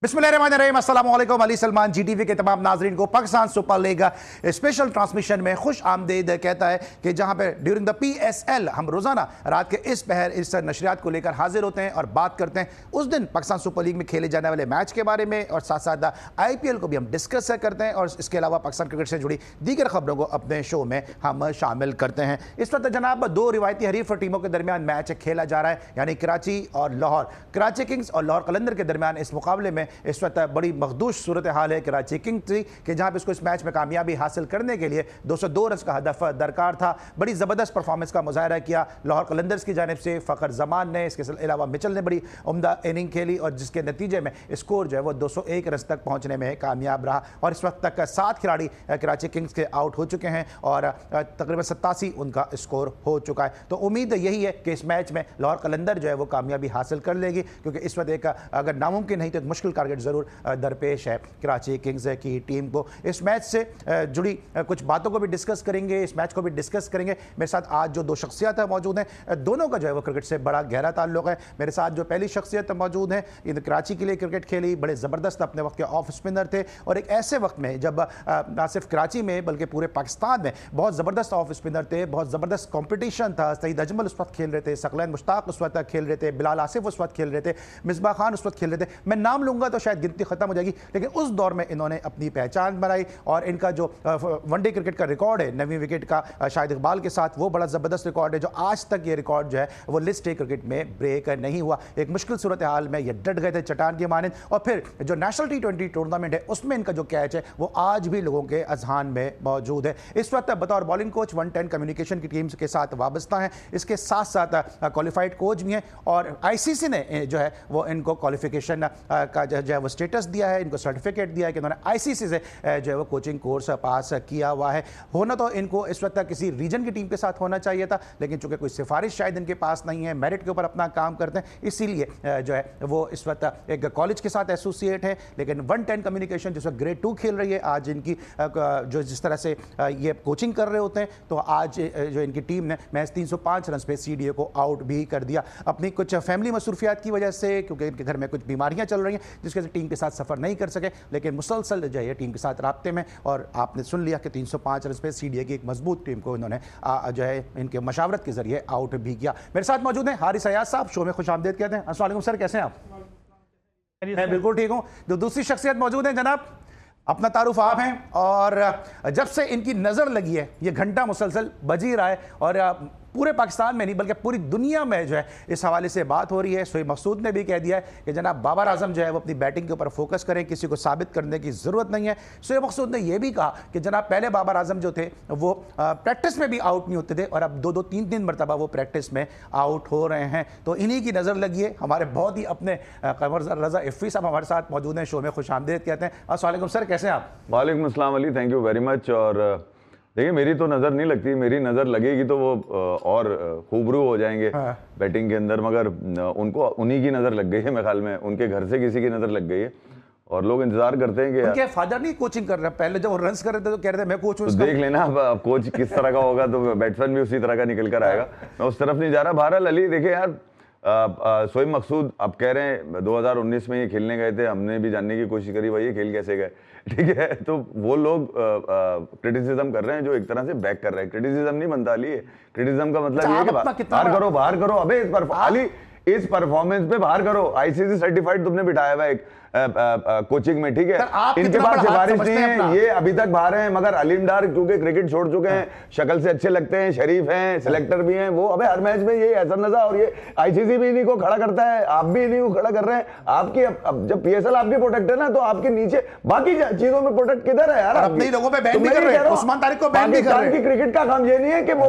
बिस्मिल्लाहिर्रहमानिर्रहीम, अस्सलाम वालेकुम। अली सलमान जीटीवी के तमाम नाजरीन को Pakistan super league special transmission में खुश आमदीद कहता है कि जहां पे ड्यूरिंग द PSL हम रोजाना रात के इस पहर इस नशरियात को लेकर हाजिर होते हैं और बात करते हैं उस दिन पाकिस्तान सुपर लीग में खेले जाने वाले मैच के बारे में और साथ साथ IPL को भी हम डिस्कस करते हैं और इसके अलावा पाकिस्तान क्रिकेट से जुड़ी दीगर खबरों को अपने शो में हम शामिल करते हैं। इस वक्त जनाब दो रिवायती हरीफ टीमों के दरमियान मैच खेला जा रहा है, यानी कराची और लाहौर, कराची किंग्स और लाहौर कलंदर के दरमियान इस मुकाबले में इस वक्त बड़ी मखदूश सूरत हाल है कराची किंग्स की, जहां पर इसको इस मैच में कामयाबी हासिल करने के लिए 202 रन का हदफ दरकार था। बड़ी ज़बरदस्त परफॉर्मेंस का मुजाहरा किया लाहौर कलंदर्स की जानिब से फ़खर जमान ने, इसके अलावा मिचल ने बड़ी उम्दा इनिंग खेली और जिसके नतीजे में स्कोर जो है वो 201 रन तक पहुंचने में कामयाब रहा और इस वक्त तक 7 खिलाड़ी कराची किंग्स के आउट हो चुके हैं और तकरीबन 87 उनका स्कोर हो चुका है। तो उम्मीद यही है कि इस मैच में लाहौर कलंदर जो है वो कामयाबी हासिल कर लेगी, क्योंकि इस वक्त एक अगर नामुमकिन नहीं तो एक मुश्किल टारगेट ज़रूर दरपेश है कराची किंग्स की टीम को। इस मैच से जुड़ी कुछ बातों को भी डिस्कस करेंगे, इस मैच को भी डिस्कस करेंगे। मेरे साथ आज जो दो शख्सियत मौजूद हैं, दोनों का जो है वो क्रिकेट से बड़ा गहरा ताल्लुक है। मेरे साथ जो पहली शख्सियत मौजूद है, इन कराची के लिए क्रिकेट खेली, बड़े ज़बरदस्त अपने वक्त के ऑफ स्पिनर थे और एक ऐसे वक्त में जब ना सिर्फ कराची में बल्कि पूरे पाकिस्तान में बहुत ज़बरदस्त ऑफ स्पिनर थे, बहुत ज़बरदस्त कॉम्पिटिशन था। सईद अजमल उस वक्त खेल रहे थे, सकलैन मुश्ताक उस वक्त खेल रहे थे, बिलाल आसिफ उस वक्त खेल रहे थे, मिसबाह खान उस वक्त खेल रहे थे। मैं नाम लूंगा तो शायद गिनती खत्म हो जाएगी, लेकिन उस दौर में इन्होंने अपनी पहचान बनाई और इनका जो वनडे क्रिकेट का रिकॉर्ड है 9वीं विकेट का शाहिद इकबाल के साथ, वो बड़ा ज़बरदस्त रिकॉर्ड है जो आज तक ये रिकॉर्ड जो है वो लिस्ट ए क्रिकेट में ब्रेक नहीं हुआ। एक मुश्किल सूरत हाल में ये डट गए थे चट्टान के मानंद और फिर जो नेशनल T20 टूर्नामेंट है उसमें इनका जो कैच है वो आज भी लोगों के अजहान में मौजूद है। इस वक्त बतौर बॉलिंग कोच 110 कम्युनिकेशन की टीम के साथ वाबस्ता हैं, इसके साथ साथ क्वालिफाइड कोच भी हैं और ICC ने जो है वो इनको क्वालिफिकेशन का जो है वो स्टेटस दिया है, इनको सर्टिफिकेट दिया है कि उन्होंने ICC से जो है वो कोचिंग कोर्स पास किया हुआ है। होना तो इनको इस वक्त किसी रीजन की टीम के साथ होना चाहिए था, लेकिन चूंकि कोई सिफारिश शायद इनके पास नहीं है, मेरिट के ऊपर अपना काम करते हैं, इसीलिए जो है वो इस वक्त एक कॉलेज के साथ एसोसिएट है। लेकिन 110 कम्युनिकेशन जिस वक्त ग्रेड 2 खेल रही है, आज इनकी जो जिस तरह से ये कोचिंग कर रहे होते हैं, तो आज जो इनकी टीम ने महज 305 रन पे CDA को आउट भी कर दिया। अपनी कुछ फैमिली मसरूफियात की वजह से, क्योंकि इनके घर में कुछ बीमारियां चल रही हैं जिसके से टीम के साथ सफर नहीं कर सके, लेकिन मुसलसल जो है टीम के साथ राब्ते में और आपने सुन लिया कि 305 रन पे CDA की एक मजबूत टीम को इन्होंने जो है इनके मशावरत के जरिए आउट भी किया। मेरे साथ मौजूद हैं हारिस अयाज साहब, शो में खुश आमदीद कहते हैं। अस्सलाम वालेकुम सर, कैसे हैं आप? मैं बिल्कुल ठीक हूँ। जो दूसरी शख्सियत मौजूद है जनाब, अपना तारुफ आप हैं और जब से इनकी नज़र लगी है ये घंटा मुसलसल बज ही रहा है और पूरे पाकिस्तान में नहीं बल्कि पूरी दुनिया में जो है इस हवाले से बात हो रही है। शोएब मकसूद ने भी कह दिया है कि जनाब बाबर आजम जो है वो अपनी बैटिंग के ऊपर फोकस करें, किसी को साबित करने की ज़रूरत नहीं है। शोएब मकसूद ने यह भी कहा कि जनाब पहले बाबर आजम जो थे वो प्रैक्टिस में भी आउट नहीं होते थे और अब 2-2, 3-3 मरतबा वो प्रैक्टिस में आउट हो रहे हैं। तो इन्हीं की नज़र लगी है। हमारे बहुत ही अपने कमर रजा इफ़ी साहब हमारे साथ मौजूद हैं, शो में खुश आमदीद कहते हैं। अस्सलाम वालेकुम सर, कैसे हैं आप? वालेकुम अस्सलाम Ali, thank you very much. और देखिए मेरी तो नज़र नहीं लगती, मेरी नज़र लगेगी तो वो और खूबरू हो जाएंगे बैटिंग के अंदर, मगर उनको उन्हीं की नज़र लग गई है मेरे ख्याल में, उनके घर से किसी की नज़र लग गई है और लोग इंतजार करते हैं कि उनके फादर नहीं कोचिंग कर रहे हैं। पहले जब वो रन्स कर रहे थे तो कह रहे थे मैं कोच हूं। तो देख लेना अब कोच किस तरह का होगा तो बैट्समैन भी उसी तरह का निकल कर आएगा। मैं उस तरफ नहीं जा रहा। बहरहाल अली देखिए यार, शोएब मकसूद अब कह रहे हैं 2019 में ये खेलने गए थे, हमने भी जानने की कोशिश करी भाई ये खेल कैसे गए, ठीक है। तो वो लोग क्रिटिसिज्म कर रहे हैं जो एक तरह से बैक कर रहे हैं। क्रिटिसिज्म नहीं बनता अली, क्रिटिसिज्म का मतलब ये है कि बाहर करो अबे इस परफॉर्मेंस पे बाहर करो। ICC सर्टिफाइड तुमने बिठाया हुआ एक कोचिंग में, ठीक है। इनके पास सिफारिश नहीं है, ये अभी तक बाहर हैं, मगर अलीम डार क्योंकि क्रिकेट छोड़ चुके हैं, शक्ल से अच्छे लगते हैं, शरीफ हैं, सिलेक्टर भी हैं, वो अबे हर मैच में ये हसन रजा और ये ICC भी इन्हीं को खड़ा करता है, आप भी इन्हीं को खड़ा कर रहे हैं। आपकी अब जब PSL आपकी प्रोटेक्ट है ना, तो आपके नीचे बाकी चीजों में प्रोटेक्ट किधर है यार? अपने लोगों पे बैन भी कर रहे हैं, उस्मान तारिक को बैन भी कर रहे हैं। क्रिकेट का काम ये नहीं है कि वो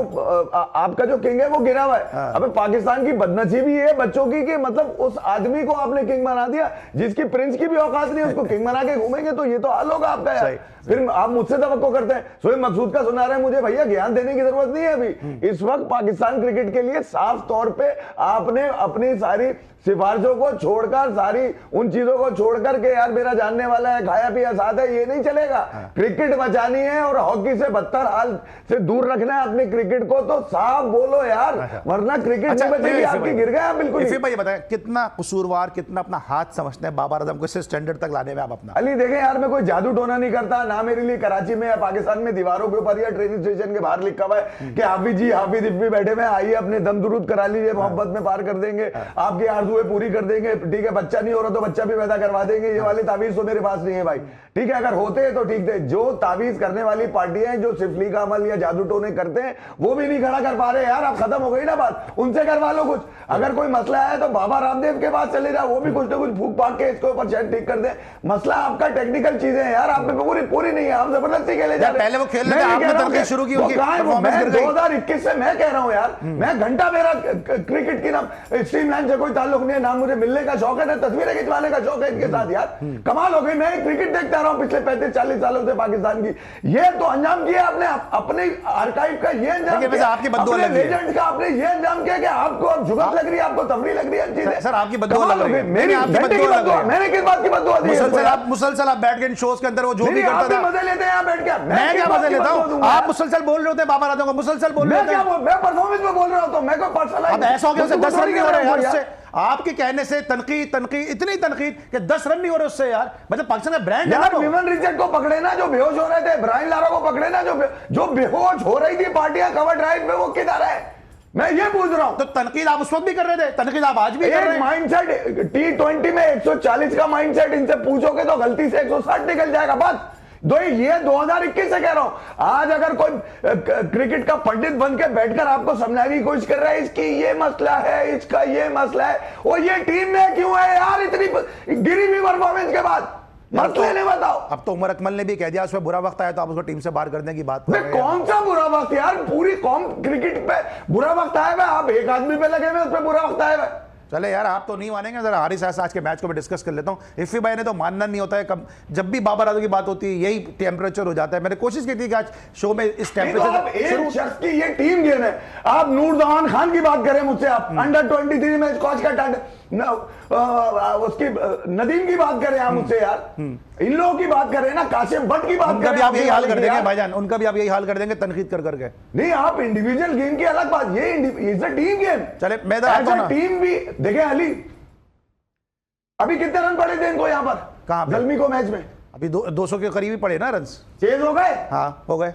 आपका जो किंग है वो गिरा हुआ है। अबे पाकिस्तान की बदनसीबी है बच्चों की कि मतलब उस आदमी को आपने किंग बना दिया जिसकी प्रिंस की भी औकात नहीं, उसको किंग बना के घूमेंगे तो ये तो हाल होगा आपका यार। फिर आप मुझसे तवक्को करते हैं। शोएब मकसूद का सुना रहे हैं मुझे, भैया ज्ञान देने की जरूरत नहीं है अभी। इस वक्त पाकिस्तान क्रिकेट के लिए साफ तौर पे आपने अपनी सारी सिफारिशों को छोड़कर, सारी उन चीजों को छोड़कर के यार मेरा जानने वाला है, खाया पिया साथ है, ये नहीं चलेगा। क्रिकेट बचानी है और हॉकी से बदतर हाल से दूर रखना है अपने क्रिकेट को, तो साफ बोलो यार, वरना क्रिकेट नहीं बचेगी आपकी, गिर गए आप बिल्कुल। भाई बताएं कितना कसूरवार, कितना अपना हाथ समझते हैं बाबर आजम को वैसे स्टैंडर्ड तक लाने में आप अपना। अली देखें यार, मैं कोई जादू टोना नहीं करता ना, मेरे लिए कराची में या पाकिस्तान में दीवारों के ऊपर या ट्रेन स्टेशन के बाहर लिखा हुआ है कि हाफिज जी हाफिज इब्बी बैठे हुए, आइए अपने दम दुरूद करा लीजिए, मोहब्बत में पार कर देंगे, आपकी आरज़ुएं पूरी कर देंगे, ठीक है, बच्चा नहीं हो रहा तो बच्चा भी पैदा करवा देंगे। ये वाले तावीज तो मेरे पास नहीं है भाई, ठीक है, अगर होते हैं तो ठीक थे। जो तावीज करने वाली पार्टियां जो सिफली का अमल या जादू टोने करते हैं वो भी नहीं खड़ा कर पा रहे यार। अब खत्म हो गई ना बात, उनसे करवा लो कुछ। अगर कोई मसला है तो बाबा रामदेव के पास चले जाओ, वो भी कुछ ना कुछ फूक फाक के इसके ऊपर शायद ठीक कर दे। मसला आपका टेक्निकल चीजें हैं यार, आप में पूरी नहीं है, हम जबरदस्ती खेले जा रहे हैं। पहले वो खेल रहे थे, आपने तनकीद शुरू की, उनकी परफॉर्मेंस गिर गई। 2021 से मैं कह रहा हूं यार, मैं घंटा, मेरा क्रिकेट की नाम स्ट्रीमलाइन से कोई ताल्लुक नहीं है, ना मुझे मिलने का शौक है, ना तस्वीरें खिंचवाने का शौक है इनके साथ यार। कमाल हो गई, मैं क्रिकेट देखता रहा हूं पिछले 35-40 सालों से पाकिस्तान की। ये तो अंजाम किया आपने अपने आर्काइव का, ये अंजाम किया आपकी बद्दुआ लग रही है, लेजेंड का आपने ये अंजाम किया कि आपको अब जुगत लग रही है, आपको तफरी लग रही है चीजें। सर आपकी बद्दुआ लग रही है, मेरी मैंने किस बात की बद्दुआ दी है? मुसलसल आप बैठ के शोज के अंदर वो जो भी करता था, मजे लेते हैं यहाँ बैठ के। मैं क्या मजे लेता हूँ? आप मुसलसल बोल रहे होते हैं बाबा रामदेव को, मुसलसल बोल रहे होते हैं। मैं परफॉर्मेंस में बोल रहा हूँ, तो मैं कोई पर्सनल अब ऐसा हो गया, 10 रन नहीं हो रहे यार उससे, आपके कहने से तनकीद इतनी तनकीद कि 10 रन नहीं हो रहे उससे यार। मतलब पाकिस्तान का ब्रांड है ना। विमन रिचर्ड को पकड़े ना जो बेहोश हो रहे थे, ब्रायन लारा को पकड़े ना जो बेहोश हो रही थी पार्टियां कवर ड्राइव में, वो किधर है? मैं ये पूछ रहा हूं। तो तनकीद आप उस वक्त भी कर रहे थे, तनकीद आप आज भी कर रहे हैं। माइंडसेट T20 में 140 का माइंडसेट इनसे पूछोगे तो गलती से 160 निकल जाएगा बस। ये 2021 से कह रहा हूं। आज अगर कोई क्रिकेट का पंडित बन के बैठकर आपको समझाने की कोशिश कर रहा है इसकी ये मसला है, इसका ये मसला है, और ये टीम में क्यों है यार इतनी गिरी हुई परफॉर्मेंस के बाद, मसले ने बताओ। अब तो उमर अकमल ने भी कह दिया उसमें बुरा वक्त आया तो आप उसको टीम से बाहर करने की बात कर रहे हैं। कौन सा बुरा वक्त यार, पूरी कौम क्रिकेट पे बुरा वक्त आया हुआ, आप एक आदमी पे लगे हुए उस पर बुरा वक्त आया हुआ। चले यार, आप तो नहीं मानेंगे, जरा हारिस आज के मैच को मैं डिस्कस कर लेता हूं। इफ़ी भाई ने तो मानना नहीं होता है, कब जब भी बाबर आजम की बात होती है यही टेम्परेचर हो जाता है। मैंने कोशिश की थी कि आज शो में इस टेम्परेचर शख्स की ये टीम गेम है। आप नूरजहान खान की बात करें मुझसे, आप अंडर 23 में स्कॉच का उसकी नदीम की बात करें आप मुझसे यार, इन लोगों की बात करें ना, कासिम भट्ट की बात करें, आप यही हाल कर देंगे भाईजान, उनका भी आप यही हाल कर देंगे तनकीद कर करके। नहीं, आप इंडिविजुअल गेम की अलग बात, ये इज अ टीम गेम। चले मैं टीम भी देखे। अली अभी कितने रन पड़े थे इनको यहाँ पर, कहां जलमी को मैच में? अभी 200 के करीब ही पड़े ना रन। चेज हो गए? हाँ हो गए।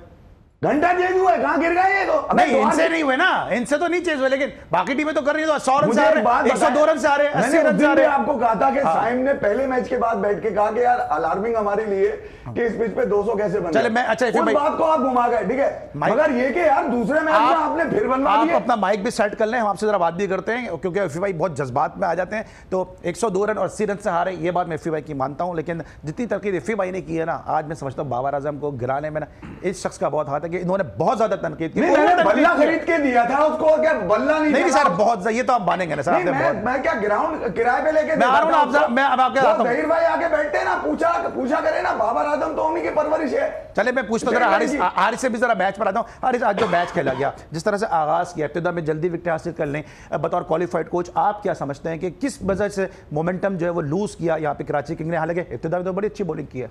घंटा चेंज हुआ है, कहां गिर गए ये तो? नहीं इनसे नहीं हुए ना, इनसे तो नहीं चेंज हुए, लेकिन बाकी टीमें तो कर रही है। तो 100 रन से आ रहे हैं, 102 रन से आ रहे हैं, 80 रन से आ रहे हैं। आपको कहा था कि साइम ने पहले मैच के बाद बैठ के कहा कि यार अलार्मिंग हमारे लिए कि इस पिच पे 200 कैसे बन चले मैं अच्छा उस बात को आप घुमा गए, ठीक है, मगर ये कि यार दूसरे मैच में आपने फिर बनवा दिया। आप अपना माइक भी सेट कर लें, हम आपसे जरा बात भी करते हैं, क्योंकि इफ़ी भाई बहुत जज्बात में आ जाते हैं। तो 102 रन और 80 रन से हारे, ये बात मैं इफ़ी भाई की मानता हूं, लेकिन जितनी तरकीब इफ़ी भाई ने की है ना, आज मैं समझता हूं बाबर आजम को गिराने में ना इस शख्स का बहुत हाथ है कि इन्होंने बहुत ज्यादा तनकीद की। बल्ला खरीद के दिया था उसको, क्या बल्ला नहीं सर बहुत, ये तो आप मानेंगे ना सर। मैं क्या ग्राउंड किराए पे लेके मैं आ रहा हूं, मैं अब आके आता हूं। जहीर भाई आके बैठते ना, पूछा करे ना, बाबर आजम तो उन्हीं की परवरिश है। चले मैं पूछता हूं जरा हारिस से भी जरा मैच पर आता हूं। हारिस, आज जो मैच खेला गया, जिस तरह से आगाज किया, इब्तिदा में जल्दी विकेट हासिल कर लें, बतौर क्वालिफाइड कोच आप क्या समझते हैं कि किस वजह से मोमेंटम जो है वो लूज किया यहाँ पे कराची किंग ने? हालांकि इब्तिदा में तो बड़ी अच्छी बॉलिंग की है।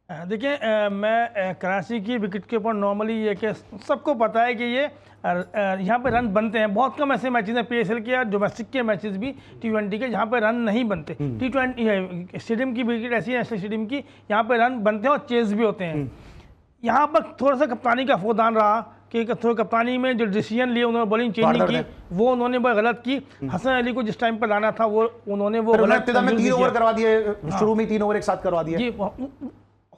देखिए, मैं कराची की विकेट के ऊपर नॉर्मली ये कि सबको पता है कि ये यहाँ पे रन बनते हैं। बहुत कम ऐसे मैचेस हैं PSL के या डोमेस्टिक के मैचेस भी T20 के जहाँ पे रन नहीं बनते। T20 स्टेडियम की विकेट ऐसी है, नेशनल स्टेडियम की, यहाँ पे रन बनते हैं और चेज भी होते हैं। यहाँ पर थोड़ा सा कप्तानी का फौदान रहा कि थोड़ा कप्तानी में जो डिसीजन लिए उन्होंने, बॉलिंग चेंजिंग की, वो उन्होंने बहुत गलत की। हसन अली को जिस टाइम पर लाना था वो उन्होंने वो गलत, 3 ओवर करवा दिए, शुरू में 3 ओवर एक साथ करवा दिए जी।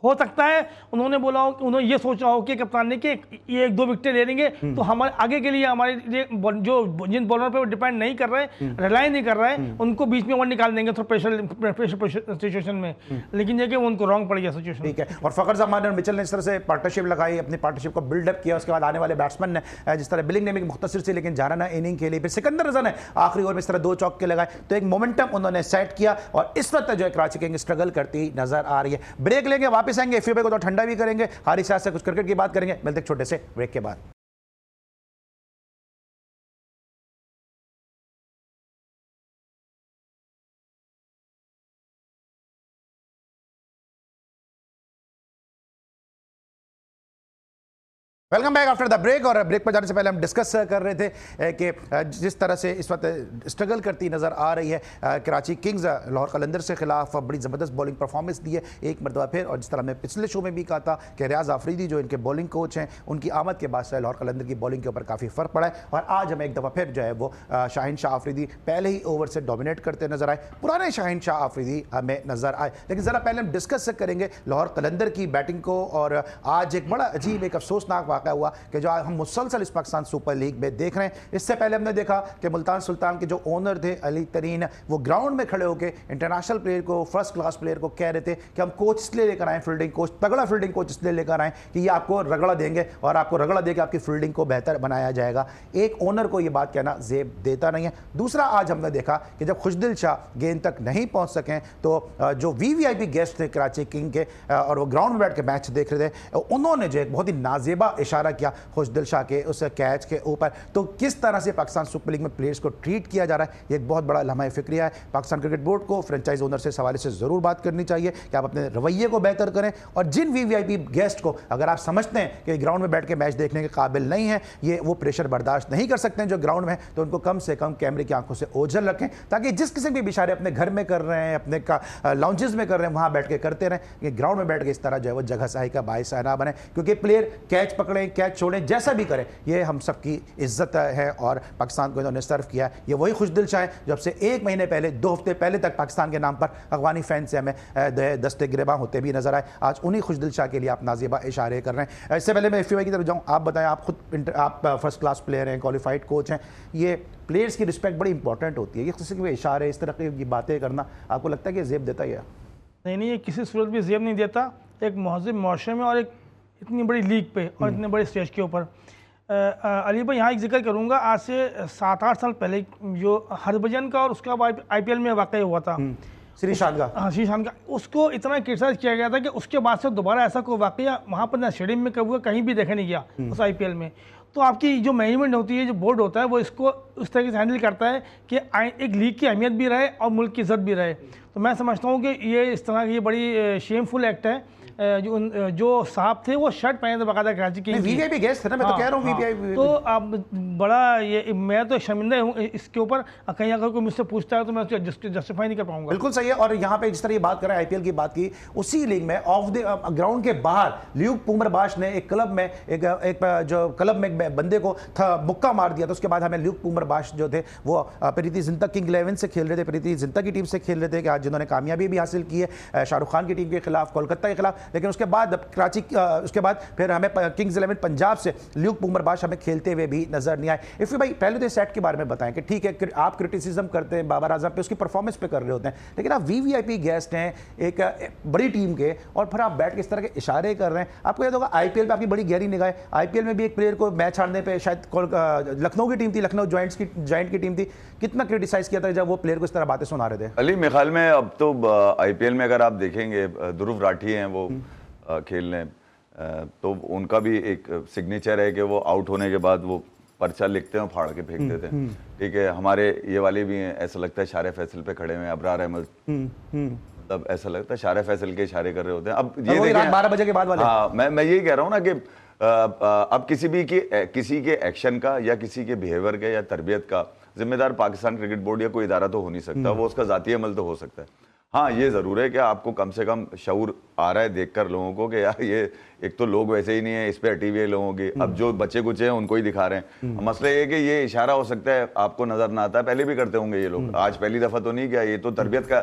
हो सकता है उन्होंने बोला हो, उन्होंने ये सोचा हो कि कप्तान ने कि ये 1-2 विकेटें ले लेंगे तो हमारे आगे के लिए, हमारे लिए जो जिन बॉलर पे वो डिपेंड नहीं कर रहे, रिलाई नहीं कर रहे, उनको बीच में ओवर निकाल देंगे थोड़ा प्रेशर सिचुएशन में। लेकिन ये कि वो उनको रॉन्ग पड़ गया सिचुएशन। ठीक है। और फखर जमान और मिचेल ने इस तरह से पार्टनरशिप लगाई, अपनी पार्टनरशिप को बिल्डअप किया। उसके बाद आने वाले बैट्समैन ने, जिस तरह बिलिंग ने भी मुख्तसर से लेकिन जाना इनिंग खेली, फिर सिकंदर रजा ने आखिरी ओवर में इस तरह 2 चौके लगाए, तो एक मोमेंटम उन्होंने सेट किया। और इस वक्त जो है कराची किंग स्ट्रगल करती नजर आ रही है। ब्रेक लेंगे, वापस आएंगे, इफ़ी भाई को तो ठंडा भी करेंगे, हारिस से कुछ क्रिकेट की बात करेंगे। मिलते एक छोटे से ब्रेक के बाद। Welcome back after the break. और ब्रेक पर जाने से पहले हम डिस्कस कर रहे थे कि जिस तरह से इस वक्त स्ट्रगल करती नज़र आ रही है कराची किंग्स लाहौर कलंदर से खिलाफ बड़ी ज़बरदस्त बॉलिंग परफॉर्मेंस दी है एक मरतबा फिर। और जिस तरह मैं पिछले शो में भी कहा था कि रियाज आफरीदी जो इनके बॉलिंग कोच हैं, उनकी आमद के बाद से लाहौर कलंदर की बॉलिंग के ऊपर काफ़ी फ़र्क पड़ा है। और आज हमें एक दफ़ा फिर जो है वो शाहीन शाह आफरीदी पहले ही ओवर से डोमिनेट करते नजर आए। पुराने शाहीन शाह आफरीदी हमें नज़र आए। लेकिन ज़रा पहले हम डिस्कस करेंगे लाहौर कलंदर की बैटिंग को। और आज एक बड़ा अजीब एक अफसोसनाक वाक़ा हुआ कि जो हम मुसलसल इस पाकिस्तान सुपर लीग में देख रहे हैं। इससे पहले हमने देखा कि मुल्तान सुल्तान के जो ओनर थे अली तरीन, वो ग्राउंड में खड़े होकर इंटरनेशनल प्लेयर को, फर्स्ट क्लास प्लेयर को कह रहे थे कि हम कोच इसलिए लेकर आए, फील्डिंग कोच, तगड़ा फील्डिंग कोच इसलिए लेकर आए कि ये आपको रगड़ा देंगे और आपको रगड़ा देकर आपकी फील्डिंग को बेहतर बनाया जाएगा। एक ओनर को ये बात कहना जेब देता नहीं है। दूसरा, आज हमने देखा कि जब खुशदिल शाह गेंद तक नहीं पहुंच सकें तो जो वीवीआईपी गेस्ट थे कराची किंग के और वो ग्राउंड में बैठ के मैच देख रहे थे, उन्होंने जो एक बहुत ही नाजेबा इशारा किया खुशदिल शाह के उस कैच के ऊपर। तो किस तरह से पाकिस्तान सुपर लीग में प्लेयर्स को ट्रीट किया जा रहा है, ये एक बहुत बड़ा लम्हा फिक्रिया है। पाकिस्तान क्रिकेट बोर्ड को फ्रेंचाइज ओनर से सवाल से ज़रूर बात करनी चाहिए कि आप अपने रवैये को बेहतर करें। और जिन वीवीआईपी गेस्ट को अगर आप समझते हैं कि ग्राउंड में बैठ के मैच देखने के काबिल नहीं है, ये वो प्रेशर बर्दाश्त नहीं कर सकते हैं जो ग्राउंड में है, तो उनको कम से कम कैमरे की आंखों से ओझल रखें, ताकि जिस किस्म के इशारे अपने घर में कर रहे हैं, अपने लाउंजेस में कर रहे हैं, वहाँ बैठ के करते रहें। ये ग्राउंड में बैठ के इस तरह जो है वो जगह सही का बायस ना बने, क्योंकि प्लेयर कैच पकड़ें, कैच छोड़ें, जैसा भी करें, ये हम सबकी इज्जत है। और पाकिस्तान को इन्होंने सर्व किया, ये वही खुशदिल शाह है जब से 1 महीने पहले, 2 हफ्ते पहले तक पाकिस्तान के नाम पर अफगानी फैन से हमें दस्ते गिरेबां होते भी नजर आए। आज उन्हीं खुशदिल शाह के लिए आप नाज़ेबा इशारे कर रहे हैं। इससे पहले मैं एफयूआई की तरफ जाऊँ, आप बताएं, आप खुद आप फर्स्ट क्लास प्लेयर हैं, क्वालिफाइड कोच हैं, ये प्लेयर्स की रिस्पेक्ट बड़ी इंपॉर्टेंट होती है। ये किसी के इशारे, इस तरह की बातें करना आपको लगता है कि जेब देता ही है? नहीं, ये किसी सूरत भी जेब नहीं देता। एक महज़िब मुआशरे में और एक इतनी बड़ी लीग पे और इतने बड़े स्टेज के ऊपर। अली भाई, यहाँ एक जिक्र करूँगा, आज से 7-8 साल पहले जो हरभजन का और उसका आईपीएल में वाक़या हुआ था, श्रीशांत का, हाँ श्रीशांत का, उसको इतना क्रिटिसाइज किया गया था कि उसके बाद से दोबारा ऐसा कोई वाक़या वहाँ पर ना स्टेडियम में कभी हुआ, कहीं भी देखा नहीं गया उस आईपीएल में। तो आपकी जो मैनेजमेंट होती है, जो बोर्ड होता है, वो इसको उस तरीके से हैंडल करता है कि एक लीग की अहमियत भी रहे और मुल्क की इज्जत भी रहे। तो मैं समझता हूँ कि ये इस तरह की बड़ी शेमफुल एक्ट है। जो साहब थे वो शर्ट पहने थे बाकायदा कराची की, वीवीआईपी गेस्ट थे ना, मैं तो कह रहा हूँ वीवीआईपी। तो अब बड़ा ये, मैं तो शर्मिंदा हूँ इसके ऊपर। कहीं अगर कोई मुझसे पूछता है तो मैं उसको जस्टिफाई नहीं कर पाऊंगा। बिल्कुल सही है। और यहाँ पे जिस तरह ये बात कर रहे हैं, आईपीएल की बात की, उसी लीग में ऑफ द ग्राउंड के बाहर ल्यूक पुमरबाश ने एक क्लब में एक जो क्लब में एक बंदे को मुक्का मार दिया। तो उसके बाद हमें ल्यूक पुमरबाश जो थे वो प्रीति जिंता किंग 11 से खेल रहे थे, प्रीति जिंता की टीम से खेल रहे थे, कि आज जिन्होंने कामयाबी भी हासिल की है शाहरुख खान की टीम के खिलाफ, कोलकाता के खिलाफ। लेकिन उसके बाद कराची, उसके बाद फिर हमें किंग्स 11 पंजाब से ल्यूक पुमरबाश हमें खेलते हुए भी नजर नहीं आए। इफ भाई, पहले तो सेट के बारे में बताएं कि ठीक है, आप क्रिटिसिज्म करते हैं बाबर आजम पे, उसकी परफॉर्मेंस पे कर रहे होते हैं, लेकिन आप वीवीआईपी गेस्ट हैं एक बड़ी टीम के, और फिर आप बैठ के इस तरह के इशारे कर रहे हैं। आपको याद होगा आईपीएल पे आपकी बड़ी गहरी निगाह है। आईपीएल में भी एक प्लेयर को मैच हारने पे, शायद लखनऊ की टीम थी, लखनऊ जॉइंट की टीम थी, कितना क्रिटिसाइज किया था जब वो प्लेयर को इस तरह बातें सुना रहे थे। अली, मेरे ख्याल में अब तो आईपीएल में अगर आप देखेंगे, ध्रुव राठी हैं वो खेलने, तो उनका भी एक सिग्नेचर है कि वो आउट होने के बाद वो पर्चा लिखते हैं, फाड़ के फेंक देते हैं। ठीक है, हमारे ये वाले भी हैं, ऐसा लगता है शारे फैसल पे खड़े हुए, अबरार अहमद, मतलब ऐसा लगता है शारे फैसल के इशारे कर रहे होते हैं। अब ये देखिए, रात 12 बजे के बाद वाले, हाँ, मैं यही कह रहा हूँ ना कि अब किसी के एक्शन का या किसी के बिहेवियर का या तरबियत का जिम्मेदार पाकिस्तान क्रिकेट बोर्ड या कोई इदारा तो हो नहीं सकता। वो उसका जाती अमल तो हो सकता है। हाँ, ये ज़रूर है कि आपको कम से कम शऊर आ रहा है देखकर लोगों को कि यार ये एक तो लोग वैसे ही नहीं है, इस पे हटी हुई है लोगों की, अब जो बच्चे कुछ हैं उनको ही दिखा रहे हैं। मसला ये है कि ये इशारा हो सकता है आपको नजर ना आता है, पहले भी करते होंगे ये लोग, आज पहली दफा तो नहीं किया। ये तो तरबियत का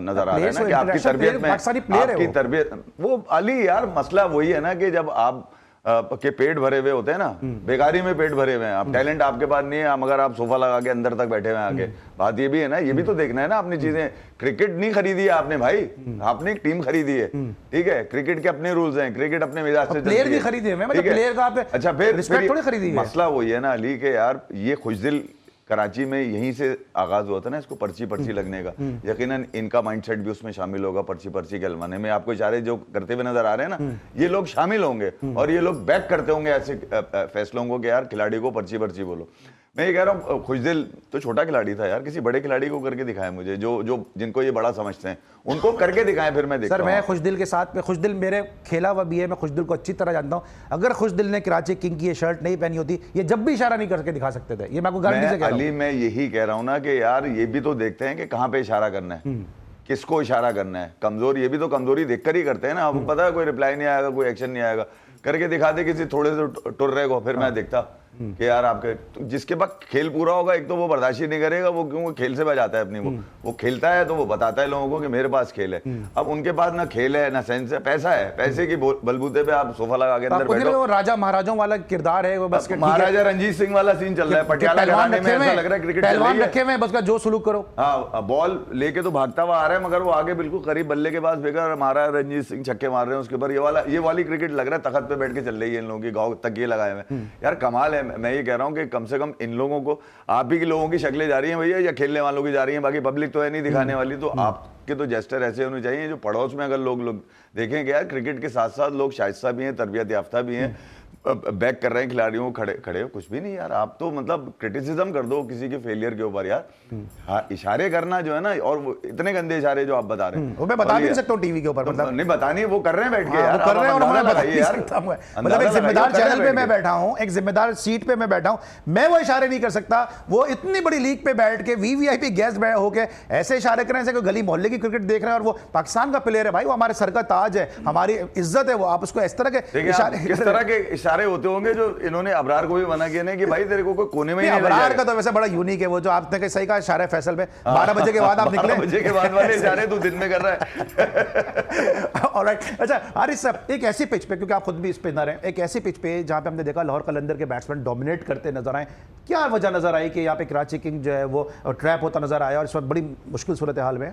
नजर आ रहा है ना कि आपकी तरबियत में, आपकी तरबियत वो अली यार, मसला वही है ना कि जब आप के पेट भरे हुए होते हैं ना, बेकारी में पेट भरे हुए हैं, आप टैलेंट आपके पास नहीं है, मगर आप सोफा लगा के अंदर तक बैठे हुए हैं आगे। बात ये भी है ना, ये भी तो देखना है ना अपनी चीजें। क्रिकेट नहीं खरीदी है आपने भाई, आपने एक टीम खरीदी है, ठीक है, क्रिकेट के अपने रूल्स हैं, क्रिकेट अपने मिजाज से, प्लेयर भी खरीदे हैं, मतलब प्लेयर का आप अच्छा फिर रिस्पेक्ट थोड़ी खरीदी है। मसला वही है ना अली के यार, ये खुशदिल कराची में यहीं से आगाज हुआ था ना इसको पर्ची लगने का। यकीनन इनका माइंडसेट भी उसमें शामिल होगा, पर्ची गलवाने में। आपको इशारे जो करते हुए नजर आ रहे हैं ना, ये लोग शामिल होंगे और ये लोग बैक करते होंगे ऐसे फैसलों को कि यार खिलाड़ी को पर्ची बोलो। मैं ये कह रहा हूँ खुशदिल तो छोटा खिलाड़ी था यार, किसी बड़े खिलाड़ी को करके दिखाए मुझे, जो जिनको ये बड़ा समझते हैं उनको करके दिखाएं, फिर मैं देखता सर हूँ। मैं खुशदिल के साथ में, खुशदिल मेरे खेला हुआ भी है, मैं खुशदिल को अच्छी तरह जानता हूँ। अगर खुशदिल ने कराची किंग की ये शर्ट नहीं पहनी होती, ये जब भी इशारा नहीं करके दिखा सकते थे, ये मैं आपको गारंटी से कह रहा हूं। अली मैं यही कह रहा हूँ ना कि यार ये भी तो देखते हैं कि कहाँ पे इशारा करना है, किसको इशारा करना है। कमजोर, ये भी तो कमजोरी देखकर ही करते हैं ना। आपको पता है कोई रिप्लाई नहीं आएगा, कोई एक्शन नहीं आएगा, करके दिखा दे किसी थोड़े से टुर्रे को, फिर मैं देखता कि यार आपके तो जिसके पास खेल पूरा होगा, एक तो वो बर्दाश्त ही नहीं करेगा, वो क्यों खेल से बजाता है अपनी, वो खेलता है तो वो बताता है लोगों को कि मेरे पास खेल है। अब उनके पास ना खेल है ना सेंस है, पैसा है, पैसे की बलबूते पे आप सोफा लगा के अंदर बैठो। वो राजा महाराजाओं वाला किरदार है वो, बस महाराजा रंजीत सिंह वाला सीन चल रहा है पटियाला घराने में, ऐसा लग रहा है क्रिकेट पहलवान रखे हुए, बस का जो सुलूक करो। हाँ, बॉल लेके तो भागता हुआ आ रहा है, मगर वो आगे बिल्कुल करीब बल्ले के पास फेंका और महाराजा रंजीत सिंह छक्के मार रहे हैं उसके ऊपर। ये वाली क्रिकेट लग रहा है तख्त पे बैठ के चल रही है इन लोगों की, गाँव तक ये लगाए हुए यार, कमाल है। मैं ये कह रहा हूँ कि कम से कम इन लोगों को, आप ही के लोगों की शक्लें जा रही हैं भैया, या खेलने वालों की जा रही हैं, बाकी पब्लिक तो है नहीं दिखाने वाली। तो आपके तो जेस्टर ऐसे होने चाहिए जो पड़ोस में अगर लोग देखें कि यार क्रिकेट के साथ साथ लोग शाइस्ता भी हैं, तरबियत याफ्ता भी हैं, बैक कर रहे हैं खिलाड़ियों को, खड़े हो, कुछ भी नहीं यार। आप तो मतलब क्रिटिसिज्म कर दो किसी के फेलियर के ऊपर यार। हाँ, इशारे करना जो है ना, और वो इतने गंदे इशारे जो आप बता रहे हैं, वो मैं बता भी नहीं सकता हूँ टीवी के ऊपर, मतलब नहीं बतानी, वो कर रहे हैं बैठ के यार, कर रहे हैं, और मैं बता नहीं यार, सकता हूं। मतलब एक जिम्मेदार चैनल पे मैं बैठा हूं, एक जिम्मेदार सीट पे मैं बैठा हूं, मैं वो इशारे नहीं कर सकता। वो इतनी बड़ी लीग पे बैठ के वीवीआईपी गेस्ट होके ऐसे इशारे कर रहे हैं जैसे कोई गली मोहल्ले की क्रिकेट देख रहे हैं, और वो पाकिस्तान का प्लेयर है भाई, वो हमारे सर का ताज है, हमारी इज्जत है, वो आप उसको इस तरह के इशारे, किस तरह के इशारे होते होंगे जो इन्होंने अबरार को भी मना किया नहीं कि भाई तेरे को कोई कोने में ही नहीं, अबरार का तो वैसे बड़ा यूनिक है वो, जो आपने सही कहा इशारा है फैसल में 12 बजे के बाद आप निकले, 12 बजे के बाद वाले इशारे तू दिन में कर रहा है। ऑलराइट, अच्छा हारिस साहब, एक ऐसी पिच पे, क्योंकि आप खुद भी स्पिनर हैं, एक ऐसी पिच पे जहां पे हमने देखा लाहौर कलंदर के बैट्समैन डोमिनेट करते नजर आए, क्या वजह नजर आई कि यहाँ पे कराची किंग जो है वो ट्रैप होता नजर आया और इस वक्त बड़ी मुश्किल सूरत हाल में?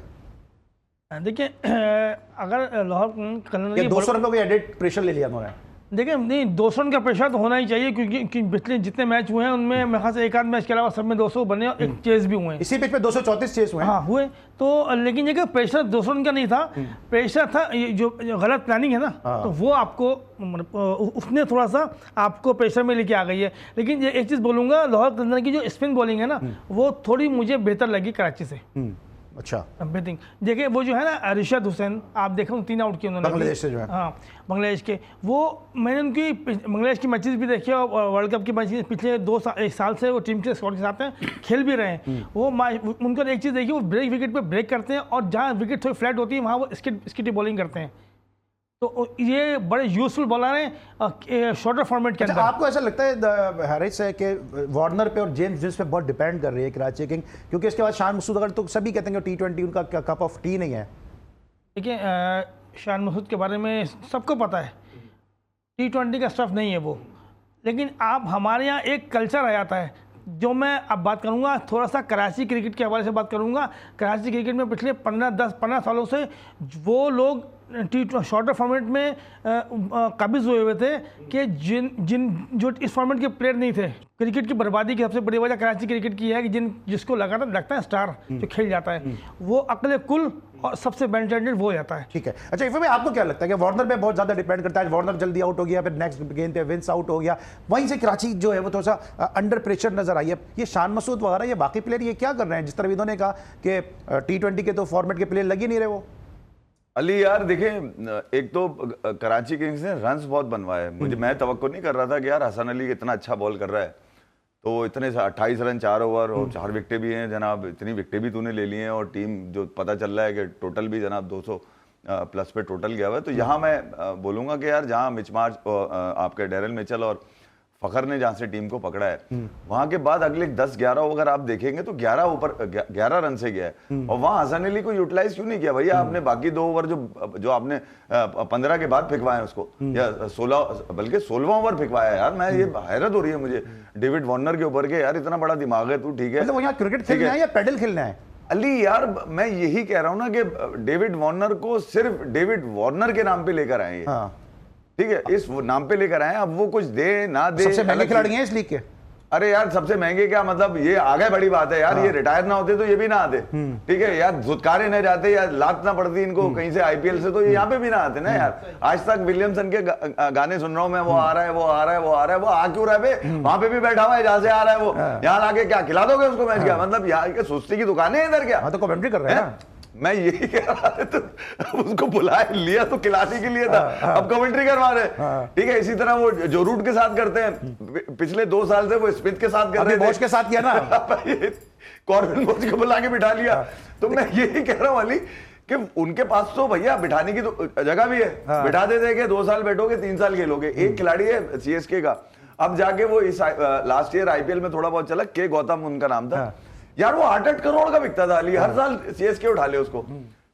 देखिए, अगर लाहौर कलंदर 200 रनों का एडेड प्रेशर ले लिया उन्होंने। देखिए नहीं, 200 रन का प्रेशर तो होना ही चाहिए, क्योंकि पिछले जितने मैच हुए हैं उनमें मेरे ख्याल से एक आध मैच के अलावा सब में 200 बने और एक चेस भी हुए हैं। इसी पिच पे 234 चेस हुए हैं। हाँ हुए, तो लेकिन ये कि प्रेशर 200 रन का नहीं था, प्रेशर था ये जो गलत प्लानिंग है ना, तो वो आपको उसने थोड़ा सा आपको प्रेशर में लेके आ गई है। लेकिन ये एक चीज़ बोलूँगा, लाहौर कलंदर की जो स्पिन बॉलिंग है ना, वो थोड़ी मुझे बेहतर लगी कराची से। अच्छा, बेहतरीन। देखिए वो जो है ना अरशद हुसैन, आप देखो 3 आउट किए उन्होंने बांग्लादेश से जो है, हाँ बांग्लादेश के, वो मैंने उनकी बांग्लादेश की मैचेस भी देखी और वर्ल्ड कप की मैचेस पिछले 1 साल से वो टीम के स्क्वाड के साथ हैं, खेल भी रहे हैं। वो उनको एक चीज़ देखिए, वो ब्रेक विकेट पे ब्रेक करते हैं और जहाँ विकेट थोड़ी फ्लैट होती है वहाँ वो स्किटी बॉलिंग करते हैं। तो ये बड़े यूजफुल बॉलर हैं शॉर्टर फॉर्मेट के अंदर। आपको ऐसा लगता है हारिस है कि वार्नर पे और जेम्स जिस पे बहुत डिपेंड कर रही है कराची किंग, क्योंकि इसके बाद शान मसूद, अगर तो सभी कहते हैं कि T20 उनका कप ऑफ टी नहीं है। देखिए शान मसूद के बारे में सबको पता है, T20 का स्टफ नहीं है वो, लेकिन आप हमारे यहाँ एक कल्चर आ जाता है, जो मैं अब बात करूँगा थोड़ा सा कराची क्रिकेट के हवाले से बात करूँगा। कराची क्रिकेट में पिछले 15 सालों से वो लोग शॉर्टर फॉर्मेट में काबिज हुए थे कि जो इस फॉर्मेट के प्लेयर नहीं थे। क्रिकेट की बर्बादी की सबसे बड़ी वजह कराची क्रिकेट की है कि जिसको लगता है स्टार जो खेल जाता है, वो अकले कुल और सबसे बेनिफिटेड वो जाता है। ठीक है, अच्छा इफ़ में आपको क्या लगता है कि वार्नर पे बहुत ज़्यादा डिपेंड करता है? वार्नर जल्दी आउट हो गया, फिर नेक्स्ट गेंद पे विंस आउट हो गया, वहीं से कराची जो है वो थोड़ा सा अंडर प्रेशर नजर आई है। ये शान मसूद वगैरह ये बाकी प्लेयर ये क्या कर रहे हैं? जिस तरह इन्होंने कहा कि T20 के तो फॉर्मेट के प्लेयर लग ही नहीं रहे वो। अली यार देखें, एक तो कराची किंग्स ने रन्स बहुत बनवाए, मैं तवक्को नहीं कर रहा था कि यार हसन अली इतना अच्छा बॉल कर रहा है, तो इतने 28 रन 4 ओवर और 4 विकेटें भी हैं जनाब, इतनी विकेटें भी तूने ले ली हैं, और टीम जो पता चल रहा है कि टोटल भी जनाब 200 प्लस पे टोटल गया हुआ है। तो यहाँ मैं बोलूँगा कि यार जहाँ मिचमार्च आपके डेरिल मिचेल और फखर ने जहाँ से टीम को पकड़ा है, वहां के बाद अगले 10-11 ओवर आप देखेंगे तो 11 रन से गया है, और वहां हसन अली को यूटिलाइज क्यों नहीं किया भैया आपने? बाकी 2 ओवर जो आपने 15 के बाद फेंकवाए उसको, या 16 बल्कि 16वां ओवर फेंकवाया यार। मैं ये हैरत हो रही है मुझे डेविड वार्नर के ऊपर के, यार इतना बड़ा दिमाग है तू, ठीक है वो यहाँ क्रिकेट खेलना है या पैडल खेलना है? अली यार मैं यही कह रहा हूँ ना कि डेविड वार्नर को सिर्फ डेविड वार्नर के नाम पे लेकर आए, ठीक है, इस नाम पे लेकर आए, अब वो कुछ दे ना दे। सबसे महंगे खिलाड़ी हैं इस लीग के। अरे यार सबसे महंगे क्या, मतलब ये आगे बड़ी बात है यार। ये रिटायर ना होते तो ये भी ना आते, ठीक है यार। धुतकारे न जाते या लात ना पड़ती इनको कहीं से आईपीएल से, तो ये यहाँ पे भी ना आते ना यार। आज तक विलियमसन के गाने सुन रहा हूँ मैं, वो आ रहा है, वो आ रहा है, वो आ रहा है, वो आ क्यों रहा है? वहां पे भी बैठा हुआ है जहां से आ रहा है वो, यहाँ लाके क्या खिला दोगे उसको मैच? क्या मतलब यहाँ के सुस्ती की दुकानें इधर क्या? तो कमेंट्री कर रहे हैं ना। मैं यही कह रहा था, तो उसको बुलाया लिया तो खिलाने के लिए था, अब कमेंट्री करवा रहे, ठीक है। इसी तरह वो जो रूट के साथ करते हैं, पिछले 2 साल से वो स्मिथ के साथ कर रहे थे, बोश के साथ किया ना, कॉर्बिन बोश को बुला के बिठा लिया। तो मैं यही कह रहा हूँ अली कि उनके पास तो भैया बिठाने की तो जगह भी है, बिठा देते कि 2 साल बैठोगे 3 साल खेलोगे। एक खिलाड़ी है सीएसके का, अब जाके वो इस लास्ट ईयर आईपीएल में थोड़ा बहुत चला, के गौतम उनका नाम था यार, वो 8-8 करोड़ का बिकता था अली, हर साल सीएसके उठा ले उसको,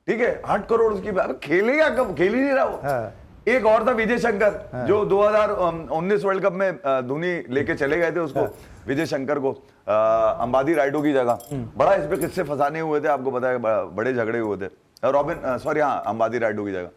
ठीक है। 8 करोड़ उसकी, खेलेगा कब? खेल ही नहीं रहा वो। एक और था विजय शंकर, जो 2019 वर्ल्ड कप में धोनी लेके चले गए थे उसको, विजय शंकर को, अंबादी राइडो की जगह। बड़ा इस पे किससे फंसाने हुए थे आपको पता है, बड़े झगड़े हुए थे। रॉबिन सॉरी हाँ, अंबादी राइडो की जगह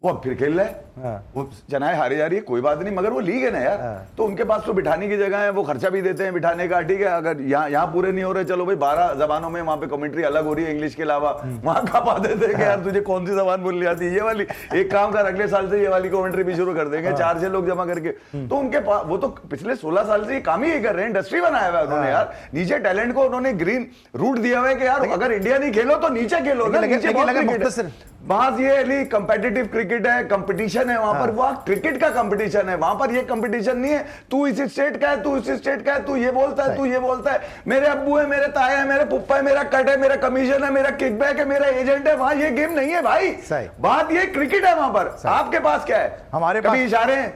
वो अब फिर खेल रहा है, वो चनाई हारी जा रही है, कोई बात नहीं, मगर वो लीग है ना यार, तो उनके पास तो बिठाने की जगह है, वो खर्चा भी देते हैं बिठाने का, ठीक है। अगर यहाँ पूरे नहीं हो रहे, चलो भाई 12 जबानों में वहां पे कमेंट्री अलग हो रही है इंग्लिश के अलावा, वहां कहा पाते थे कि यार तुझे कौन सी जबान बोलनी आती है, ये वाली। एक काम कर, अगले साल से ये वाली कमेंट्री भी शुरू कर देंगे, 4-6 लोग जमा करके। तो उनके पास वो तो पिछले 16 साल से ये काम ही कर रहे हैं, इंडस्ट्री बनाया हुआ है उन्होंने यार। नीचे टैलेंट को उन्होंने ग्रीन रूट दिया हुआ है कि यार अगर इंडिया नहीं खेलो तो नीचे खेलो ना, नीचे बात ये अली कंपेटिटिव क्रिकेट है, कंपटीशन है वहां पर, वहां क्रिकेट का कंपटीशन है, वहां पर ये कंपटीशन नहीं है तू इस स्टेट का है, तू इस स्टेट का है, तू ये बोलता है, तू ये बोलता है, मेरे अब्बू है, मेरे ताया है, मेरे पुप्पा है, मेरा कट है, मेरा कमीशन है, मेरा किकबैक है, मेरा एजेंट है। वहां ये गेम नहीं है भाई, बात ये क्रिकेट है वहां पर। आपके पास क्या है? हमारे कभी इशारे हैं,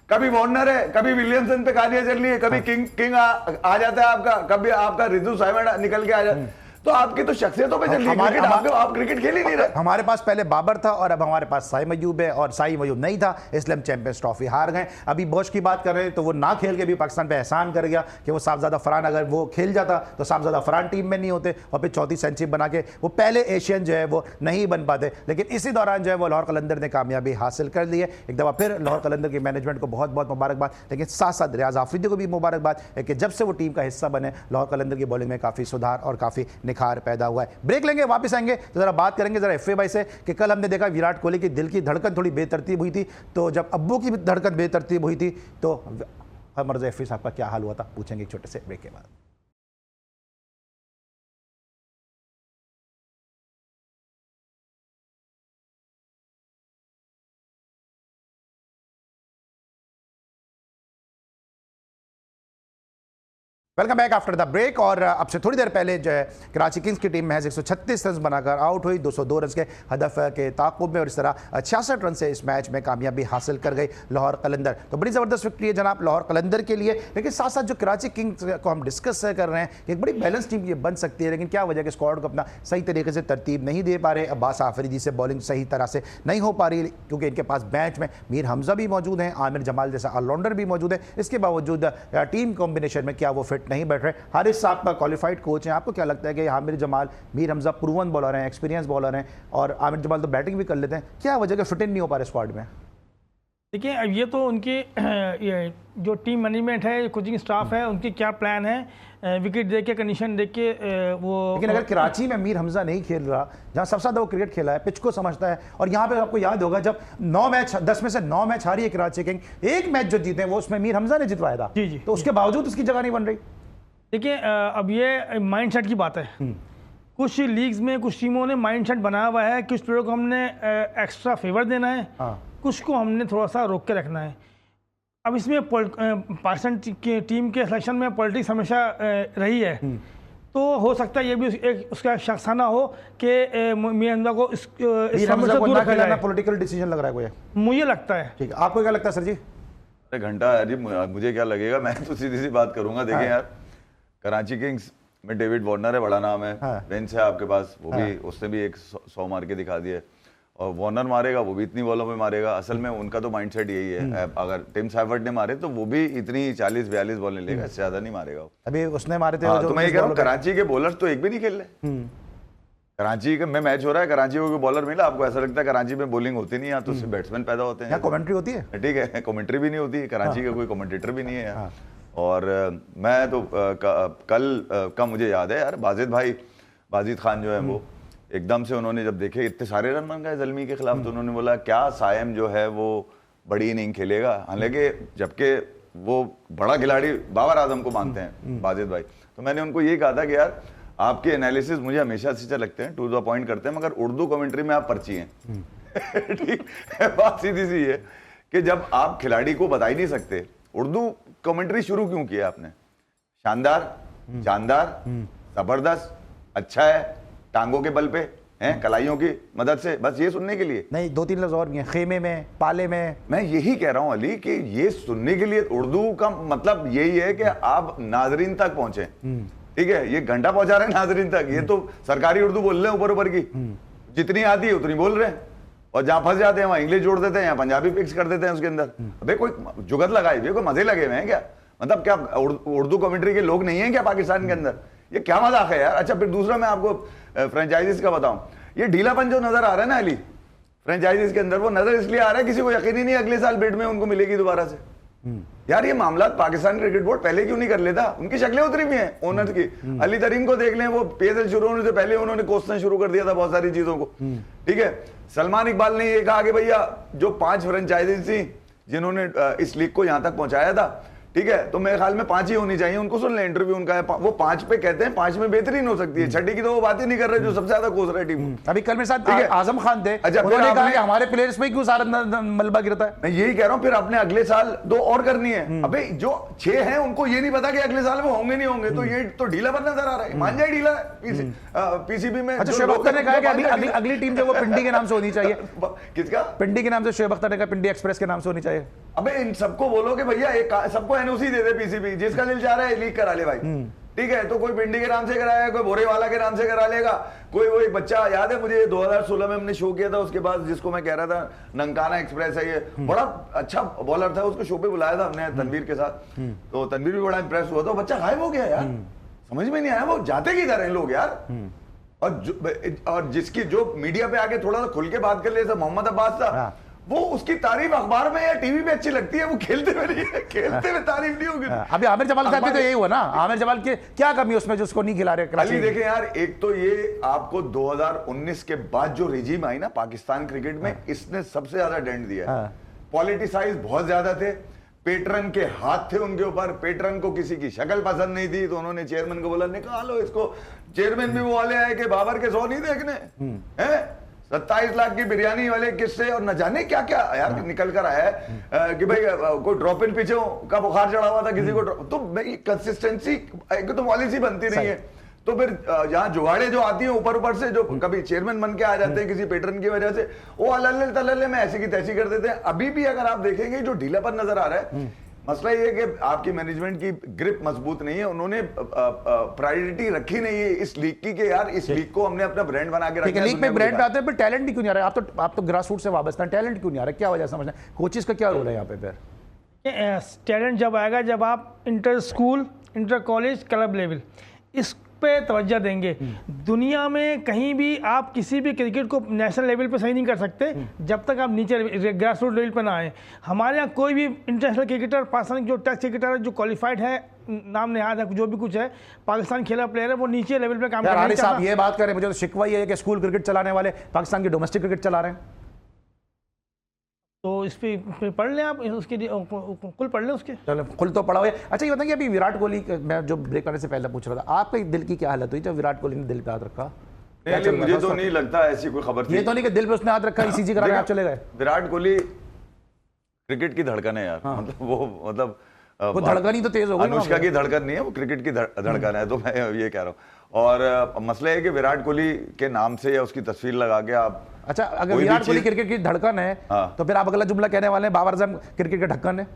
कभी वार्नर है, कभी विलियमसन पे गालियां चल रही है, कभी किंग आ जाता है आपका, कभी आपका रिजू साइमंड निकल के आ जाता है। तो आपकी तो शख्सियतों पे चल रही है, आप क्रिकेट खेल ही नहीं रहे। हमारे पास पहले बाबर था और अब हमारे पास साई मयूब है, और साई मयूब नहीं था इसलिए हम चैंपियंस ट्रॉफी हार गए। अभी बोश की बात कर रहे हैं तो वो ना खेल के भी पाकिस्तान पे एहसान कर गया कि वो साहबजादा फरहान, अगर वो खेल जाता तो साहबजादा फरहान टीम में नहीं होते, और फिर 34 सेंचुरी बना के वो पहले एशियन जो है वो नहीं बन पाते। लेकिन इसी दौरान जो है वो लाहौर कलंदर ने कामयाबी हासिल कर ली है। एक दफ़ा फिर लाहौर कलंदर की मैनेजमेंट को बहुत बहुत मुबारकबाद, लेकिन साथ साथ रियाज आफरीदी को भी मुबारकबाद है कि जब से वो टीम का हिस्सा बने लाहौर कलंदर की बॉलिंग में काफ़ी सुधार और काफ़ी निखार पैदा हुआ है। ब्रेक लेंगे, वापस आएंगे तो जरा बात करेंगे जरा एफए भाई से कि कल हमने देखा विराट कोहली की दिल की धड़कन थोड़ी बेतरतीब हुई थी, तो जब अब्बू की धड़कन बेतरतीब हुई थी तो मर्ज़ा एफए साहब का क्या हाल हुआ था, पूछेंगे एक छोटे से ब्रेक के बाद। Welcome back after the break. और अब से थोड़ी देर पहले जो है कराची किंग्स की टीम महज 136 रन बनाकर आउट हुई 202 रन के हदफ के ताक़ुब में, और इस तरह 66 रन से इस मैच में कामयाबी हासिल कर गई लाहौर कलंदर। तो बड़ी ज़बरदस्त विक्ट्री है जनाब लाहौर कलंदर के लिए। लेकिन साथ साथ जो कराची किंग्स को हम डिस्कस कर रहे हैं कि एक बड़ी बैलेंस टीम ये बन सकती है, लेकिन क्या वजह कि स्क्वाड को अपना सही तरीके से तरतीब नहीं दे पा रहे। अब्बास आफरीदी से बॉलिंग सही तरह से नहीं हो पा रही, क्योंकि इनके पास बेंच में मीर हमजा भी मौजूद हैं, आमिर जमाल जैसा ऑलराउंडर भी मौजूद है। इसके बावजूद टीम कॉम्बिनेशन में क्या वो फिट नहीं बैठ रहे। हारिस साहब का क्वालिफाइड कोच हैं, आपको क्या लगता है कि आमिर जमाल, मीर हमजा प्रूवन बॉलर हैं, एक्सपीरियंस बॉलर हैं, और आमिर जमाल तो बैटिंग भी कर लेते हैं, क्या वजह कि फिट इन नहीं हो पा रहे स्क्वाड में? देखिए अब ये तो उनकी ये जो टीम मैनेजमेंट है, कोचिंग स्टाफ है, उनकी क्या प्लान है, विकेट देख के, कंडीशन देख के वो। लेकिन अगर कराची में मीर हमजा नहीं खेल रहा, जहाँ सबसे ज़्यादा वो क्रिकेट खेला है, पिच को समझता है, और यहाँ पे आपको याद होगा जब 9 मैच 10 में से 9 मैच हारी है कराची किंग, एक मैच जो जीते वो उसमें मीर हमजा ने जितवाया था, जी जी, तो उसके बावजूद उसकी जगह नहीं बन रही। देखिए अब ये माइंडसेट की बात है। कुछ लीग्स में कुछ टीमों ने माइंडसेट बनाया हुआ है, कुछ प्लेयरों को हमने एक्स्ट्रा फेवर देना है, कुछ को हमने थोड़ा सा रोक के रखना है। अब इसमें पाकिस्तान की टीम के सिलेक्शन में पॉलिटिक्स हमेशा रही है, तो हो सकता है ये भी एक उसका शख्साना हो कि मीर हमजा को इस दूर रखा जाए। पॉलिटिकल डिसीजन लग रहा है कोई, मुझे लगता है। ठीक है, आपको क्या लगता है सर जी? घंटा अरे मुझे क्या लगेगा, मैं तो सीधी सी बात करूंगा। देखिए यार, कराची किंग्स में डेविड वार्नर है, बड़ा नाम है, बेंच है आपके पास, वो भी उसने भी 100 मार के दिखा दिया, और वार्नर मारेगा वो भी इतनी बॉलों में मारेगा। असल में उनका तो माइंडसेट यही है, अगर टिम सैफर्ड ने मारे तो वो भी इतनी 40-42 बॉलें लेगा, इससे ज्यादा नहीं मारेगा। अभी उसने मारे थे तो मैं ये कह रहा हूँ कराची के बॉलर्स तो एक भी नहीं खेल रहे। कराची में मैच हो रहा है, कराची को बॉलर मिला, आपको ऐसा लगता है कराची में बॉलिंग होती नहीं, यहाँ तो सिर्फ बैट्समैन पैदा होते हैं, कमेंट्री होती है, ठीक है, कमेंट्री भी नहीं होती, कराची का कोई कमेंटेटर भी नहीं है यहाँ। और मैं तो कल का मुझे याद है यार, बाजिद खान जो है वो एकदम से उन्होंने जब देखे इतने सारे रन बन गए ज़ल्मी के खिलाफ, तो उन्होंने बोला क्या सायम जो है वो बड़ी इनिंग खेलेगा, हालांकि जबकि वो बड़ा खिलाड़ी बाबर आजम को मानते हैं बाजिद भाई। तो मैंने उनको ये कहा था कि यार आपके एनालिसिस मुझे हमेशा से लगते हैं, टू द पॉइंट करते हैं, मगर उर्दू कमेंट्री में आप पर्ची हैं। ठीक है, बात सीधी सी है कि जब आप खिलाड़ी को बता ही नहीं सकते, उर्दू कमेंट्री शुरू क्यों किया आपने? शानदार, जानदार, जबरदस्त, अच्छा है, टांगों के बल पे हैं, कलाइयों की मदद से, बस ये सुनने के लिए नहीं, 2-3 लफ्ज और भी हैं, खेमे में, पाले में। मैं यही कह रहा हूं अली कि ये सुनने के लिए उर्दू का मतलब यही है कि आप नाजरीन तक पहुंचे। ठीक है, ये घंटा पहुंचा रहे हैं नाजरीन तक, ये तो सरकारी उर्दू बोल रहे हैं ऊपर ऊपर की, जितनी आती है उतनी बोल रहे हैं, और जहां फंस जाते हैं वहां इंग्लिश जोड़ देते हैं या पंजाबी फिक्स कर देते हैं उसके अंदर। अबे कोई जुगत लगाई हुई है, कोई मजे लगे हुए हैं क्या? मतलब क्या उर्दू कमेंट्री के लोग नहीं है क्या पाकिस्तान के अंदर? ये क्या मजाक है यार। अच्छा, फिर दूसरा मैं आपको फ्रेंचाइजीज का बताऊं, ये ढीलापन जो नजर आ रहा है ना अली फ्रेंचाइजीज के अंदर, वो नजर इसलिए आ रहा है किसी को यकीन ही नहीं अगले साल बिड में उनको मिलेगी दोबारा से। यार ये मामला पाकिस्तान क्रिकेट बोर्ड पहले क्यों नहीं कर लेता? उनकी शक्लें उतरी हुई हैं ओनर की। अली तरीन को देख लें, वो PSL शुरू होने से पहले उन्होंने कोसना शुरू कर दिया था बहुत सारी चीजों को। ठीक है, सलमान इकबाल ने ये कहा कि भैया जो 5 फ्रेंचाइजीज थी जिन्होंने इस लीग को यहां तक पहुंचाया था, ठीक है, तो मेरे ख्याल में 5 ही होनी चाहिए। उनको सुन ले, इंटरव्यू उनका है, वो 5 पे कहते हैं 5 में बेहतरीन हो सकती है, छठी की तो वो बात ही नहीं कर रहे जो सबसे ज्यादा कोस रहे टीम। अभी कल मेरे साथ आजम खान थे, अच्छा, उन्होंने कहा कि हमारे प्लेयर्स में क्यों सारा मलबा गिरता है। मैं यही कह रहा हूं, फिर आपने अगले साल 2 और करनी है। अबे जो 6 हैं उनको ये नहीं पता कि अगले साल वो होंगे नहीं होंगे, तो ये तो ढीला पर नजर आ रहा है। मान जाए ढीला पीसीबी में। अच्छा, शोएब अख्तर ने कहा कि अभी अगली टीम जो वो पिंडी के नाम से होनी चाहिए। किसका? पिंडी के नाम से। शोएब अख्तर ने कहा पिंडी एक्सप्रेस के नाम से होनी चाहिए। अबे इन सबको बोलो कि भैया एक सबको एनओसी दे दे पीसीबी, जिसका दिल चाह रहा है लीग करा ले भाई। ठीक है, तो कोई पिंडी के नाम से कराएगा, कोई बोरेवाला के नाम से करा लेगा, कोई वो एक बच्चा याद है मुझे 2016 में हमने शो किया था, उसके बाद जिसको मैं कह रहा था ननकाना एक्सप्रेस है, ये बड़ा अच्छा बॉलर था, उसको शो पे बुलाया था हमने तनवीर के साथ, तो तनवीर भी बड़ा इंप्रेस हुआ था। बच्चा गायब हो गया यार, समझ में नहीं आया वो जाते किधर हैं लोग यार। और जिसकी जो मीडिया पे आके थोड़ा सा खुल के बात कर ले, मोहम्मद अब्बास था, वो उसकी तारीफ अखबार में या टीवी पे अच्छी लगती है, वो खेलते में नहीं है, खेलते में तारीफ नहीं होगी। अभी आमिर जमाल के साथ भी तो यही हुआ ना, आमिर जमाल के क्या कमी उसमें जो उसको नहीं खिला रहे? अली देखें यार, एक तो ये आपको 2019 के बाद जो रिजीम आई ना पाकिस्तान क्रिकेट में, इसने सबसे ज्यादा डेंट दिया है। पॉलिटिसाइज बहुत ज्यादा थे, पेटरन के हाथ थे उनके ऊपर, पेटरन को किसी की शक्ल पसंद नहीं थी, तो उन्होंने चेयरमैन को बोला निकालो इसको। चेयरमैन भी वो वाले आए कि बाबर के 100 नहीं देखने हैं, 27 लाख की बिरयानी वाले किस्से और न जाने क्या क्या यार निकल कर आया है कि भाई कोई ड्रॉप इन पीछे का बुखार चढ़ा हुआ था किसी को, तो कंसिस्टेंसी एक तो पॉलिसी बनती नहीं है। तो फिर यहाँ जुगाड़े जो आती हैं ऊपर ऊपर से, जो कभी चेयरमैन बन के आ जाते हैं किसी पैटर्न की वजह से, वो अल्ले तल्ले में ऐसी की तैसी कर देते हैं। अभी भी अगर आप देखेंगे जो ढीलापन नजर आ रहा है, मसला ये है कि आपकी मैनेजमेंट की ग्रिप मजबूत नहीं है, उन्होंने प्रायोरिटी रखी नहीं है इस लीग की कि यार इस लीग को हमने अपना ब्रांड बना के रखा है। लीग में ब्रांड पे आते हैं, पर टैलेंट ही क्यों नहीं आ रहा है? आप तो ग्रास रूट से वाबस्ता हैं, टैलेंट क्यों नहीं आ रहा है? क्या वजह समझना है? कोचेस का क्या रोल है यहाँ पे? फिर टैलेंट जब आएगा जब आप inter school, inter college, club level इस पे तवज्जो देंगे। दुनिया में कहीं भी आप किसी भी क्रिकेट को नेशनल लेवल पे सही नहीं कर सकते जब तक आप नीचे ग्रास रूट लेवल पे ना आए। हमारे यहाँ कोई भी इंटरनेशनल क्रिकेटर, पाकिस्तान जो टेस्ट क्रिकेटर है, जो क्वालिफाइड है, नाम नेहाद है, जो भी कुछ है, पाकिस्तान खेला प्लेयर है, वो नीचे लेवल पे काम कर रहे हैं। साहब ये बात करें, मुझे तो शिकवा ये है कि स्कूल क्रिकेट चलाने वाले पाकिस्तान की डोमेस्टिक क्रिकेट चला रहे हैं। तो इस पे पढ़ लें आप, उसके कुल पढ़ लें उसके। चलो कुल तो पढ़ा हुआ है। अच्छा ये बताइए, अभी विराट कोहली, मैं जो ब्रेक करने से पहले पूछ रहा था, आपके दिल की क्या हालत हुई जब विराट कोहली ने दिल पे हाथ रखा? मुझे तो नहीं लगता ऐसी कोई खबर थी। ये तो नहीं कि दिल पे उसने हाथ रखा, ईसीजी कराने आप चले गए। विराट कोहली क्रिकेट की धड़कन है यार, मतलब वो धड़कन ही तो तेज हो गई। अनुष्का की धड़कन नहीं है, वो क्रिकेट की धड़कन है। तो मैं ये कह रहा हूँ, और मसला है कि विराट कोहली के नाम से या उसकी तस्वीर लगा के आप, अच्छा अगर विराट कोहली क्रिकेट की धड़कन है, तो फिर आप अगला जुमला कहने वाले हैं बाबर आजम क्रिकेट का ढक्कन है।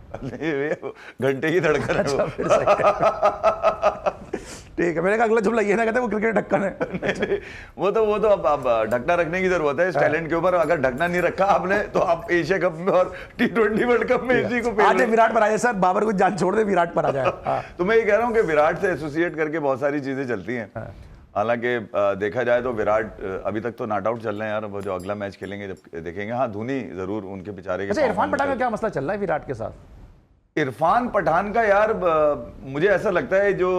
घंटे की धड़कन है। ठीक है, मेरे का अगला जुमला ये ना कहते वो क्रिकेट ढक्कन है। वो तो अब ढकना रखने की जरूरत है इस टैलेंट के ऊपर। अगर ढकना नहीं रखा आपने तो आप एशिया कप में और T20 वर्ल्ड कप में इसी को आज विराट पर आ जाए सर, बाबर को जान छोड़ दे, विराट पर आ जाए। तो मैं ये कह रहा हूँ कि विराट से एसोसिएट करके बहुत सारी चीजें चलती हैं। हालांकि देखा जाए तो विराट अभी तक तो नॉट आउट चल रहे हैं यार, वो जो अगला मैच खेलेंगे जब देखेंगे। हाँ, धोनी जरूर उनके बेचारे के। अच्छा, इरफान पठान का क्या मसला चल रहा है विराट के साथ? इरफान पठान का यार मुझे ऐसा लगता है जो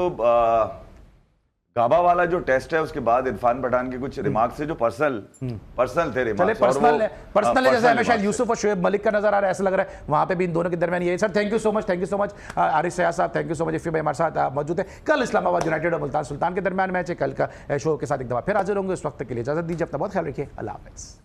गाबा वाला जो टेस्ट है उसके बाद इरफान पठान के कुछ रिमार्क्स से जो पर्सनल थे रिमार्क्स, पर्सनल जैसे हमें शायद यूसुफ और शुएब मलिक का नजर आ रहा है, ऐसा लग रहा है वहां पे भी इन दोनों के दरमियान ये। Sir thank you so much Arif Syed साहब, thank you so much. Iffi भाई हमारे साथ मौजूद है। कल इस्लामाबाद यूनाइटेड और मुल्तान सुल्तान के दरमियान मैच है, कल का शो के साथ एक दफा फिर हाजिर होंगे। उस वक्त के लिए इजाजत दीजिए, अपना बहुत ख्याल रखिए, अल्लाह हाफिज़।